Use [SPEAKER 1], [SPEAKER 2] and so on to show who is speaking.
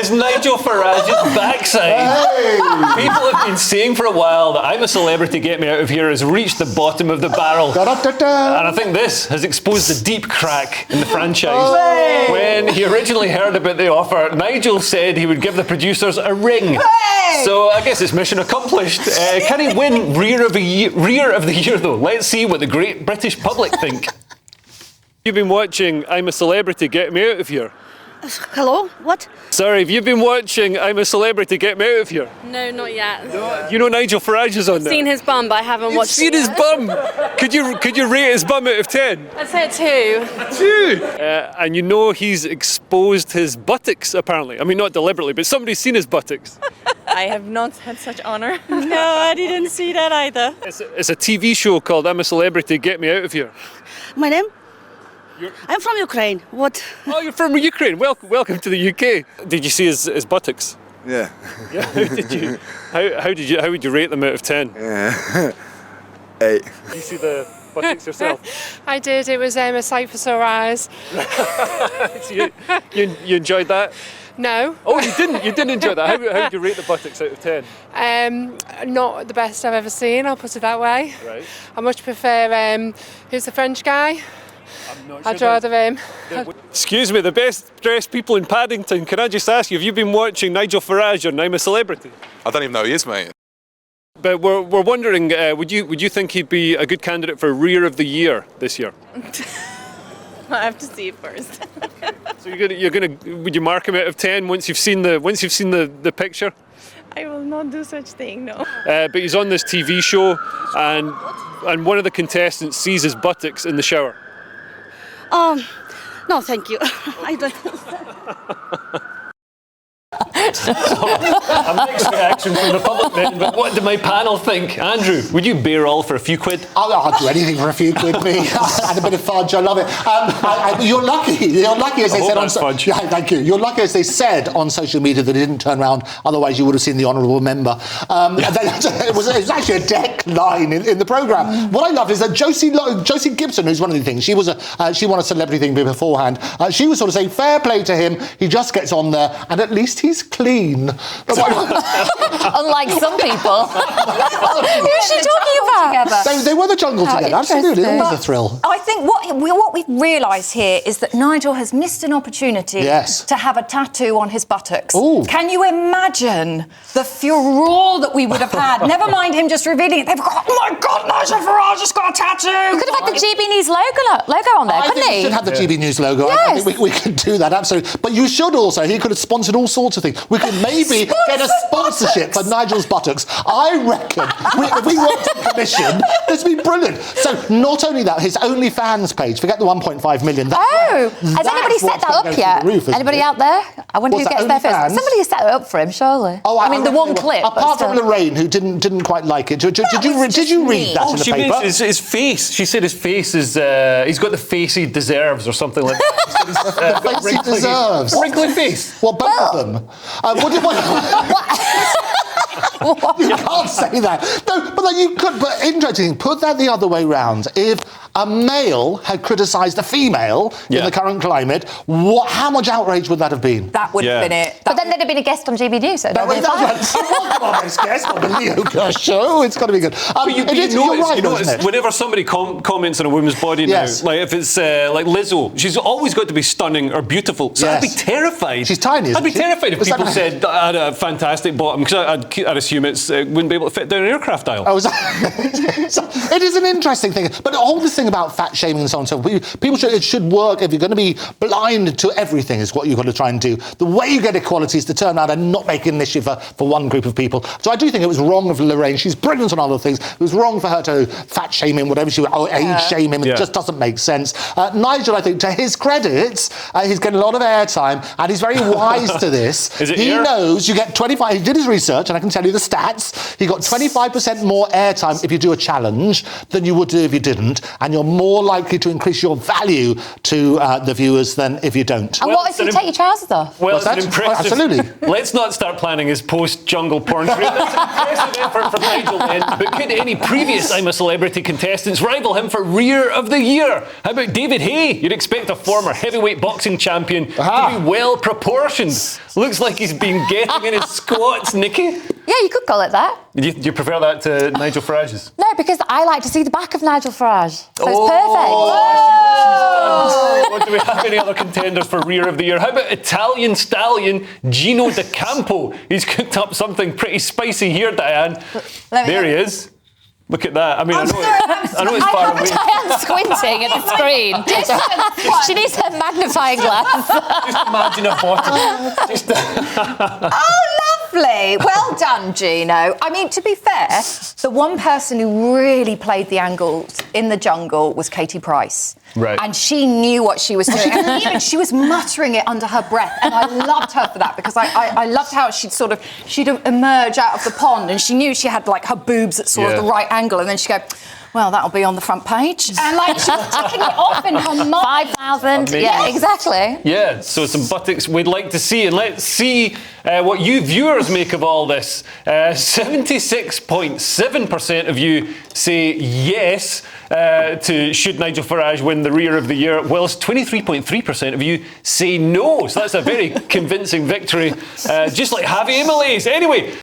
[SPEAKER 1] It's Nigel Farage's backside.
[SPEAKER 2] Hey.
[SPEAKER 1] People have been saying for a while that I'm a Celebrity, Get Me Out of Here has reached the bottom of the barrel.
[SPEAKER 2] Da-da-da-da.
[SPEAKER 1] And I think this has exposed the deep crack in the franchise.
[SPEAKER 2] Hey.
[SPEAKER 1] When he originally heard about the offer, Nigel said he would give the producers a ring.
[SPEAKER 3] Hey.
[SPEAKER 1] So I guess it's mission accomplished. Can he win Rear of the Year, though? Let's see what the great British public think. You've been watching I'm a Celebrity, Get Me Out of Here.
[SPEAKER 4] Hello? What?
[SPEAKER 1] Sorry, have you been watching I'm a Celebrity, Get Me Out of Here?
[SPEAKER 4] No, not yet.
[SPEAKER 1] You know Nigel Farage is on there?
[SPEAKER 4] Seen his bum, but I haven't
[SPEAKER 1] You've
[SPEAKER 4] watched
[SPEAKER 1] seen
[SPEAKER 4] it
[SPEAKER 1] his
[SPEAKER 4] yet.
[SPEAKER 1] bum? Could you rate his bum out of 10?
[SPEAKER 4] I'd say a 2.
[SPEAKER 1] 2? And you know he's exposed his buttocks, apparently. I mean, not deliberately, but somebody's seen his buttocks.
[SPEAKER 5] I have not had such honor.
[SPEAKER 4] No, I didn't see that either.
[SPEAKER 1] It's a TV show called I'm a Celebrity, Get Me Out of Here.
[SPEAKER 4] My name? I'm from Ukraine. What?
[SPEAKER 1] Oh, you're from Ukraine. Welcome to the UK. Did you see his buttocks?
[SPEAKER 6] Yeah.
[SPEAKER 1] Yeah. How would you rate them out of 10?
[SPEAKER 6] Yeah. 8.
[SPEAKER 1] Did you see the buttocks yourself?
[SPEAKER 5] I did. It was a sight for sore eyes.
[SPEAKER 1] So you enjoyed that?
[SPEAKER 5] No.
[SPEAKER 1] Oh, you didn't. You didn't enjoy that. How would you rate the buttocks out of 10?
[SPEAKER 5] Not the best I've ever seen. I'll put it that way.
[SPEAKER 1] Right.
[SPEAKER 5] I much prefer. Who's the French guy?
[SPEAKER 1] I'm not
[SPEAKER 5] I'd
[SPEAKER 1] sure
[SPEAKER 5] rather him.
[SPEAKER 1] Excuse me, the best dressed people in Paddington. Can I just ask you, have you been watching Nigel Farage on I'm a Celebrity?
[SPEAKER 7] I don't even know who he is, mate.
[SPEAKER 1] But we're wondering, would you think he'd be a good candidate for Rear of the Year this year?
[SPEAKER 5] I have to see it first.
[SPEAKER 1] So would you mark him out of 10 once you've seen the picture?
[SPEAKER 5] I will not do such thing. No.
[SPEAKER 1] But he's on this TV show, and one of the contestants sees his buttocks in the shower.
[SPEAKER 4] No, thank you. I don't.
[SPEAKER 1] A mixed reaction from the public then, but what do my panel think? Andrew, would you bear all for a few quid?
[SPEAKER 2] I'll do anything for a few quid, me. And a bit of fudge, I love it. You're lucky. You're lucky, as they said on
[SPEAKER 1] fudge.
[SPEAKER 2] Yeah, thank you. You're lucky, as they said on social media, that it didn't turn around. Otherwise, you would have seen the honourable member. It was actually a deck line in the programme. What I love is that Josie Gibson, who's one of the things, she won a celebrity thing beforehand. She was sort of saying, fair play to him. He just gets on there, and at least he's clean.
[SPEAKER 3] Unlike some people. Who's she talking about?
[SPEAKER 2] They were the Jungle together. Absolutely, it was a thrill.
[SPEAKER 3] I think what we've realised here is that Nigel has missed an opportunity to have a tattoo on his buttocks.
[SPEAKER 2] Ooh.
[SPEAKER 3] Can you imagine the furore that we would have had? Never mind him just revealing it. They've got, oh my God, Nigel Farage has got a tattoo.
[SPEAKER 8] You could have had the GB News logo on there,
[SPEAKER 2] I
[SPEAKER 8] couldn't
[SPEAKER 2] think
[SPEAKER 8] he?
[SPEAKER 2] we should have the GB News logo.
[SPEAKER 8] Yes.
[SPEAKER 2] I think we could do that, absolutely. But you should also, he could have sponsored all sorts of things. We could maybe get a sponsorship for Nigel's buttocks. I reckon if we worked in commission, this would be brilliant. So not only that, his OnlyFans page, forget the 1.5 million.
[SPEAKER 8] Has anybody set that up yet? Anybody out there? I wonder who gets there first. Somebody has set it up for him, surely.
[SPEAKER 2] Oh,
[SPEAKER 8] I mean, the one clip.
[SPEAKER 2] Apart from Lorraine, who didn't quite like it. Did you read that in the
[SPEAKER 1] she
[SPEAKER 2] paper?
[SPEAKER 1] means his face. She said his face is, he's got the face he deserves or something like that.
[SPEAKER 2] The face he deserves.
[SPEAKER 1] Wrinkly face.
[SPEAKER 2] Well, both of them. You can't say that. No, but like you could. But interesting, put that the other way round. If a male had criticised a female in the current climate, how much outrage would that have been?
[SPEAKER 3] That would have been it.
[SPEAKER 8] But then there'd have been a guest on GB News. So
[SPEAKER 2] Welcome on this guest on the Leo Kearse show. It's got to be good.
[SPEAKER 1] You're right, whenever somebody comments on a woman's body now, like if it's like Lizzo, she's always got to be stunning or beautiful. So I'd be terrified.
[SPEAKER 2] She's tiny, isn't
[SPEAKER 1] I'd be
[SPEAKER 2] she?
[SPEAKER 1] terrified if people said I had a fantastic bottom, because I'd assume it wouldn't be able to fit down an aircraft aisle.
[SPEAKER 2] It is an interesting thing. But all this thing about fat shaming and so on, so it should work. If you're going to be blind to everything, is what you've got to try and do. The way you get equality is to turn around and not make an issue for one group of people. So I do think it was wrong of Lorraine. She's brilliant on other things. It was wrong for her to fat shame him, whatever age shame him. It just doesn't make sense. Nigel, I think, to his credit, he's getting a lot of airtime, and he's very wise to this. He knows you get 25. He did his research, and I can tell you the stats. He got 25% more airtime if you do a challenge than you would do if you didn't, and you're more likely to increase your value to the viewers than if you don't.
[SPEAKER 8] And what if you take your trousers off?
[SPEAKER 1] Well, it's an impressive...
[SPEAKER 2] Absolutely.
[SPEAKER 1] Let's not start planning his post-jungle porn career. That's an impressive effort from Nigel then. But could any previous I'm a Celebrity contestants rival him for Rear of the Year? How about David Hay? You'd expect a former heavyweight boxing champion to be well proportioned. Looks like he's been getting in his squats, Nikki.
[SPEAKER 8] Yeah, you could call it that.
[SPEAKER 1] Do you prefer that to Nigel Farage's?
[SPEAKER 8] No, because I like to see the back of Nigel Farage. So it's perfect.
[SPEAKER 1] What do we have any other contenders for Rear of the Year? How about Italian stallion Gino De Campo? He's cooked up something pretty spicy here, Diane. There he is. Look at that. I mean, I know it's far away.
[SPEAKER 8] Diane's squinting at the screen. She needs her magnifying glass.
[SPEAKER 1] Just imagine a bottle.
[SPEAKER 3] Oh, lovely. Well done, Gino. I mean, to be fair, the one person who really played the angles in the jungle was Katie Price.
[SPEAKER 1] Right.
[SPEAKER 3] And she knew what she was doing. And even she was muttering it under her breath. And I loved her for that because I loved how she'd emerge out of the pond and she knew she had like her boobs at sort of the right angle. And then she'd go, well, that'll be on the front page. And like she was ticking it off in her mind.
[SPEAKER 8] 5,000. Yeah, exactly.
[SPEAKER 1] Yeah, so some buttocks we'd like to see. And let's see what you viewers make of all this. 76.7% of you say yes to should Nigel Farage win the Rear of the Year, whilst 23.3% of you say no. So that's a very convincing victory, just like Javi Emily's. Anyway,